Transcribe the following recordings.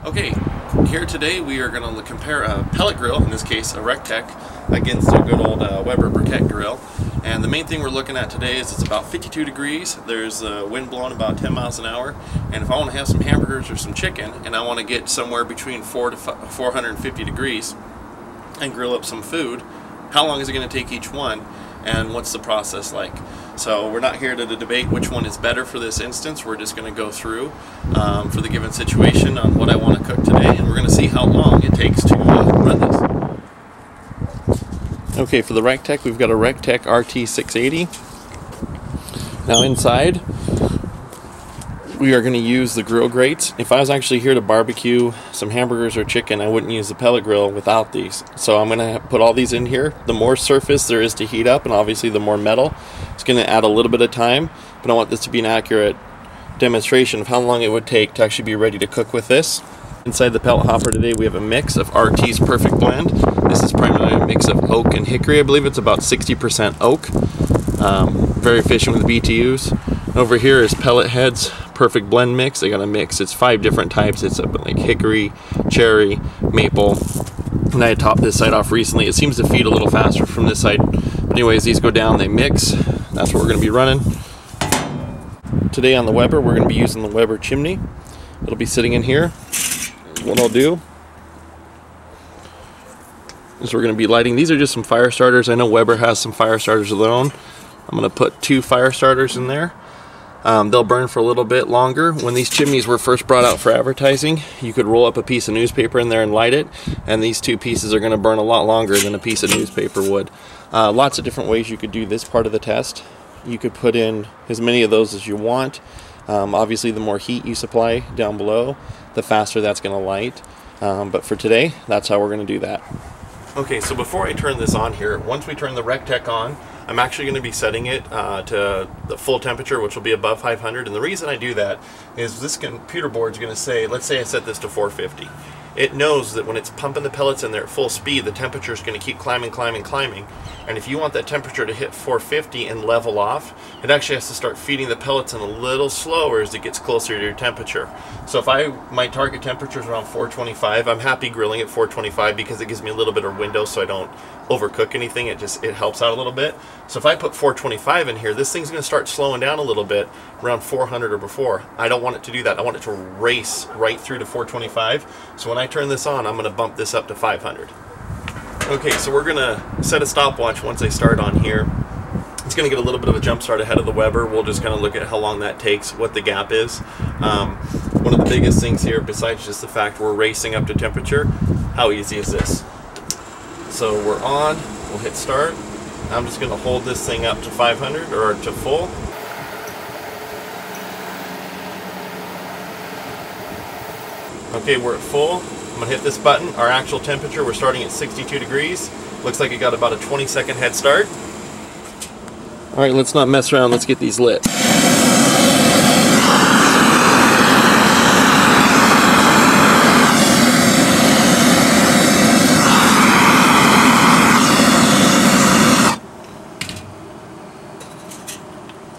Okay, here today we are going to compare a pellet grill, in this case a Rec-Tec, against a good old Weber Briquette grill. And the main thing we're looking at today is it's about 52 degrees, there's wind blowing about 10 miles an hour, and if I want to have some hamburgers or some chicken and I want to get somewhere between 450 degrees and grill up some food, how long is it going to take each one and what's the process like? So we're not here to debate which one is better for this instance. We're just going to go through for the given situation on what I want to cook today, and we're going to see how long it takes to run this. Okay, for the Rectec, we've got a Rectec RT-340. Now inside, we are going to use the grill grates. If I was actually here to barbecue some hamburgers or chicken, I wouldn't use the pellet grill without these. So I'm going to put all these in here. The more surface there is to heat up, and obviously the more metal, it's going to add a little bit of time, but I want this to be an accurate demonstration of how long it would take to actually be ready to cook with this. Inside the pellet hopper today we have a mix of RT's Perfect Blend. This is primarily a mix of oak and hickory. I believe it's about 60% oak. Very efficient with BTUs. Over here is Pellet Head's Perfect Blend Mix. They got a mix. It's 5 different types. It's like hickory, cherry, maple. And I topped this side off recently. It seems to feed a little faster from this side. But anyways, these go down, they mix. That's what we're going to be running. Today on the Weber, we're going to be using the Weber chimney. It'll be sitting in here. What I'll do is we're going to be lighting. These are just some fire starters. I know Weber has some fire starters of their own. I'm going to put 2 fire starters in there. They'll burn for a little bit longer. When these chimneys were first brought out for advertising, you could roll up a piece of newspaper in there and light it, and these 2 pieces are going to burn a lot longer than a piece of newspaper would. Lots of different ways you could do this part of the test. You could put in as many of those as you want. Obviously the more heat you supply down below, the faster that's going to light. But for today, that's how we're going to do that. Okay, so before I turn this on here, once we turn the Rectec on, I'm actually going to be setting it to the full temperature, which will be above 500. And the reason I do that is this computer board is going to say, let's say I set this to 450. It knows that when it's pumping the pellets in there at full speed, the temperature is going to keep climbing, climbing, climbing. And if you want that temperature to hit 450 and level off, it actually has to start feeding the pellets in a little slower as it gets closer to your temperature. So if my target temperature is around 425, I'm happy grilling at 425 because it gives me a little bit of window so I don't overcook anything. It helps out a little bit. So if I put 425 in here, this thing's going to start slowing down a little bit around 400 or before. I don't want it to do that. I want it to race right through to 425. So when I turn this on, I'm going to bump this up to 500. Okay, so we're going to set a stopwatch once I start on here. It's going to get a little bit of a jump start ahead of the Weber. We'll just kind of look at how long that takes, what the gap is. One of the biggest things here, besides just the fact we're racing up to temperature, how easy is this? So we're on, we'll hit start. I'm just going to hold this thing up to 500 or to full. Okay, we're at full. I'm going to hit this button. Our actual temperature, we're starting at 62 degrees. Looks like it got about a 20-second head start. Alright, let's not mess around. Let's get these lit.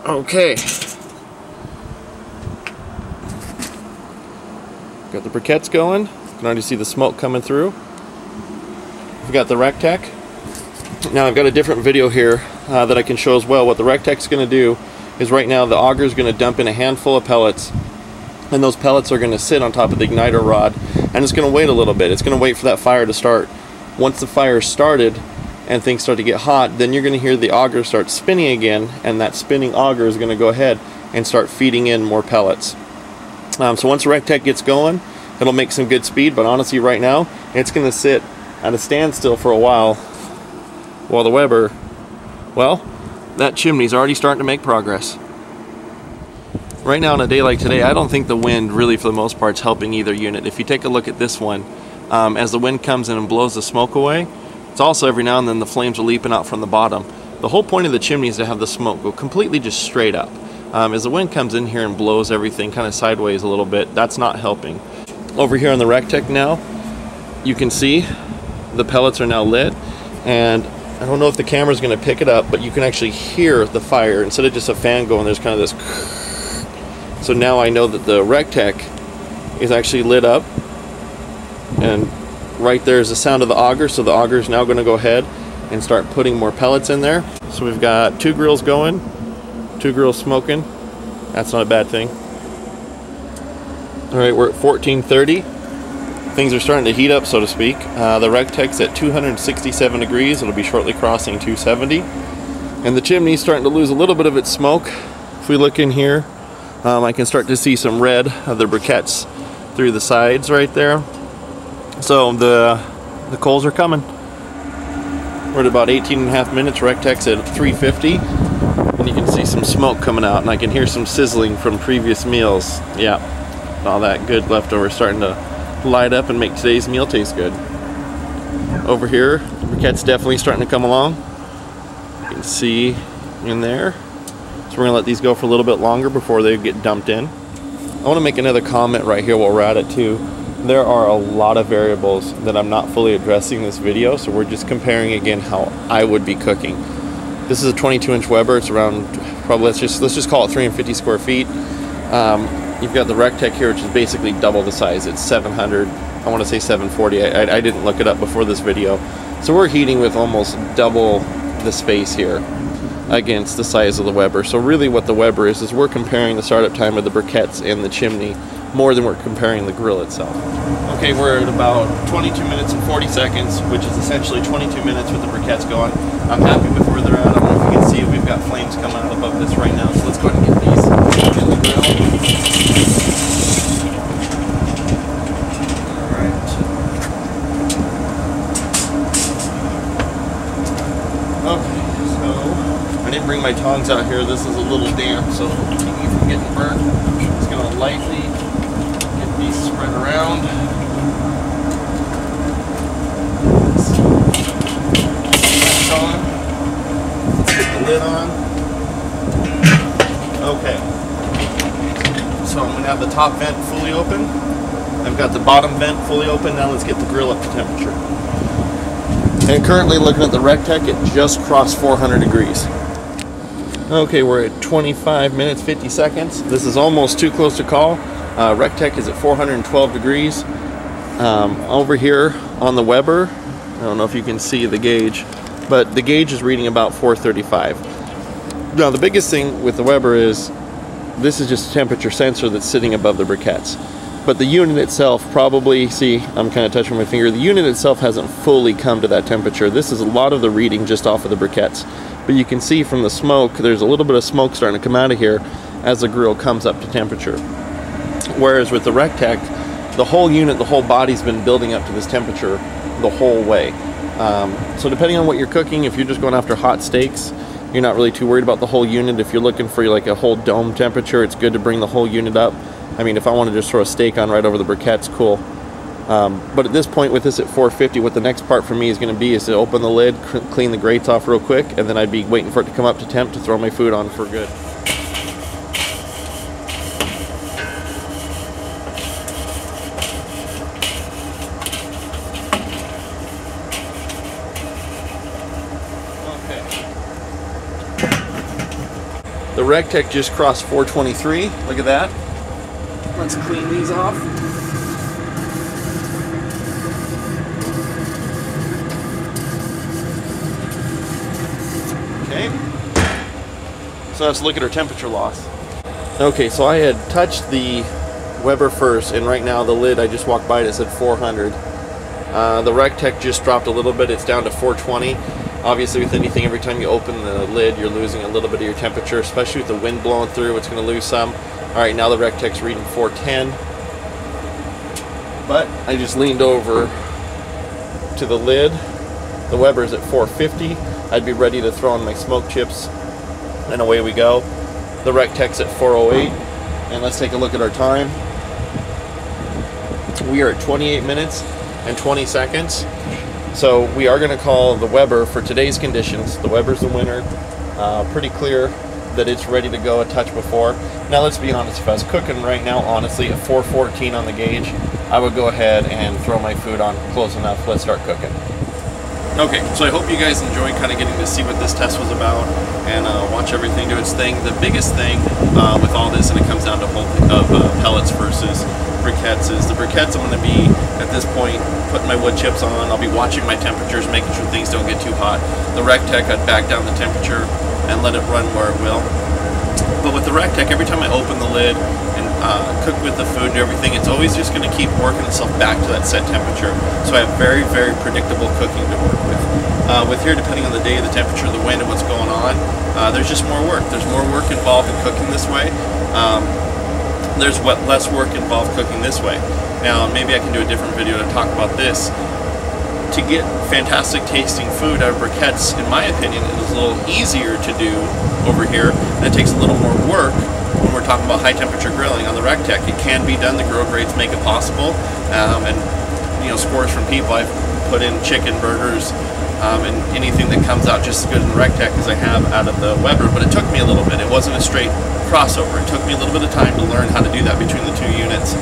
Okay. Got the briquettes going. You can already see the smoke coming through. We've got the Rectec. Now I've got a different video here that I can show as well. What the Rectec's going to do is right now the auger is going to dump in a handful of pellets, and those pellets are going to sit on top of the igniter rod, and it's going to wait a little bit. It's going to wait for that fire to start. Once the fire started and things start to get hot, then you're going to hear the auger start spinning again, and that spinning auger is going to go ahead and start feeding in more pellets. So once the Rectec gets going, it'll make some good speed, but honestly right now it's going to sit at a standstill for a while the Weber, well, that chimney's already starting to make progress. Right now on a day like today, I don't think the wind really for the most part is helping either unit. If you take a look at this one, as the wind comes in and blows the smoke away, it's also every now and then the flames are leaping out from the bottom. The whole point of the chimney is to have the smoke go completely just straight up. As the wind comes in here and blows everything kind of sideways a little bit, that's not helping. Over here on the Rectec now, you can see the pellets are now lit, and I don't know if the camera's going to pick it up, but you can actually hear the fire. Instead of just a fan going, there's kind of this. So now I know that the Rectec is actually lit up. And right there is the sound of the auger, so the auger is now going to go ahead and start putting more pellets in there. So we've got 2 grills going, 2 grills smoking. That's not a bad thing. All right, we're at 1430. Things are starting to heat up, so to speak. The Rectec's at 267 degrees. It'll be shortly crossing 270. And the chimney's starting to lose a little bit of its smoke. If we look in here, I can start to see some red of the briquettes through the sides right there. So the coals are coming. We're at about 18.5 minutes. Rectec's at 350. And you can see some smoke coming out, and I can hear some sizzling from previous meals. Yeah, all that good leftover starting to light up and make today's meal taste good. Over here, the briquette's definitely starting to come along. You can see in there. So we're gonna let these go for a little bit longer before they get dumped in. I want to make another comment right here while we're at it too. There are a lot of variables that I'm not fully addressing in this video, so we're just comparing again how I would be cooking. This is a 22-inch Weber. It's around probably let's just call it 350 square feet. You've got the Rectec here, which is basically double the size. It's 700. I want to say 740. I didn't look it up before this video. So we're heating with almost double the space here against the size of the Weber. So really what the Weber is we're comparing the startup time of the briquettes and the chimney more than we're comparing the grill itself. Okay, we're at about 22 minutes and 40 seconds, which is essentially 22 minutes with the briquettes going. I'm happy with where they're at. I don't know if you can see, we've got flames coming out above this right now, so let's go ahead and get these in the grill. Alright. Okay, so I didn't bring my tongs out here. This is a little damp, so it'll keep me from getting burnt. Just going to lightly get these spread around. Let's get the lid on. Okay. So I'm going to have the top vent fully open. I've got the bottom vent fully open. Now let's get the grill up to temperature. And currently looking at the Rectec, it just crossed 400 degrees. Okay, we're at 25 minutes, 50 seconds. This is almost too close to call. Rectec is at 412 degrees. Over here on the Weber, I don't know if you can see the gauge, but the gauge is reading about 435. Now the biggest thing with the Weber is this is just a temperature sensor that's sitting above the briquettes. But the unit itself probably, see, I'm kind of touching my finger, the unit itself hasn't fully come to that temperature. This is a lot of the reading just off of the briquettes. But you can see from the smoke, there's a little bit of smoke starting to come out of here as the grill comes up to temperature. Whereas with the Rectec, the whole unit, the whole body's been building up to this temperature the whole way. So depending on what you're cooking, if you're just going after hot steaks, you're not really too worried about the whole unit. If you're looking for like a whole dome temperature, it's good to bring the whole unit up. I mean, if I want to just throw a steak on right over the briquettes, cool. But at this point with this at 450, what the next part for me is going to be is to open the lid, clean the grates off real quick, and then I'd be waiting for it to come up to temp to throw my food on for good. The Rectec just crossed 423. Look at that. Let's clean these off. Okay. So let's look at our temperature loss. Okay, so I had touched the Weber first, and right now the lid, I just walked by it, it said 400. The Rectec just dropped a little bit. It's down to 420. Obviously with anything, every time you open the lid, you're losing a little bit of your temperature, especially with the wind blowing through, it's going to lose some. Alright, now the Rectec's reading 410. But I just leaned over to the lid. The Weber's at 450. I'd be ready to throw in my smoke chips, and away we go. The Rectec's at 408. And let's take a look at our time. We are at 28 minutes and 20 seconds. So we are going to call the Weber for today's conditions. The Weber's the winner. Pretty clear that it's ready to go a touch before. Now let's be honest, if I was cooking right now, honestly, at 414 on the gauge, I would go ahead and throw my food on close enough. Let's start cooking. Okay, so I hope you guys enjoyed kind of getting to see what this test was about and watch everything do its thing. The biggest thing with all this, and it comes down to pellets versus briquettes is the briquettes I'm going to be, at this point, putting my wood chips on. I'll be watching my temperatures, making sure things don't get too hot. The Rectec, I'd back down the temperature and let it run where it will. But with the Rectec, every time I open the lid and cook with the food and everything, it's always just going to keep working itself back to that set temperature. So I have very, very predictable cooking to work with. With here, depending on the day, the temperature, the wind, and what's going on, there's just more work. There's more work involved in cooking this way. There's less work involved cooking this way. Now, maybe I can do a different video to talk about this. To get fantastic tasting food out of briquettes, in my opinion, it is a little easier to do over here, and it takes a little more work when we're talking about high temperature grilling on the Rectec. It can be done, the grill grades make it possible, and you know, scores from people. I've put in chicken burgers and anything that comes out just as good in the Rectec as I have out of the Weber, but it took me a little bit. It wasn't a straight crossover. It took me a little bit of time to learn how to do that between the two units.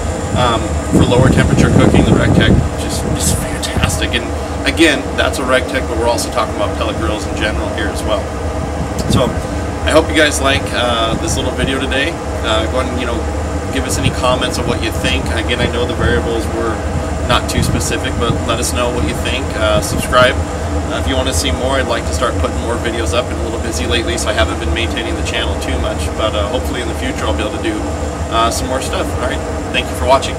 For lower temperature cooking, the Rectec just fantastic. And again, that's a Rectec, but we're also talking about pellet grills in general here as well. So I hope you guys like this little video today. Go ahead and, you know, give us any comments on what you think. Again, I know the variables were not too specific, but let us know what you think. Subscribe. If you want to see more, I'd like to start putting more videos up. I'm a little busy lately, so I haven't been maintaining the channel too much, but hopefully in the future I'll be able to do some more stuff. Alright, thank you for watching.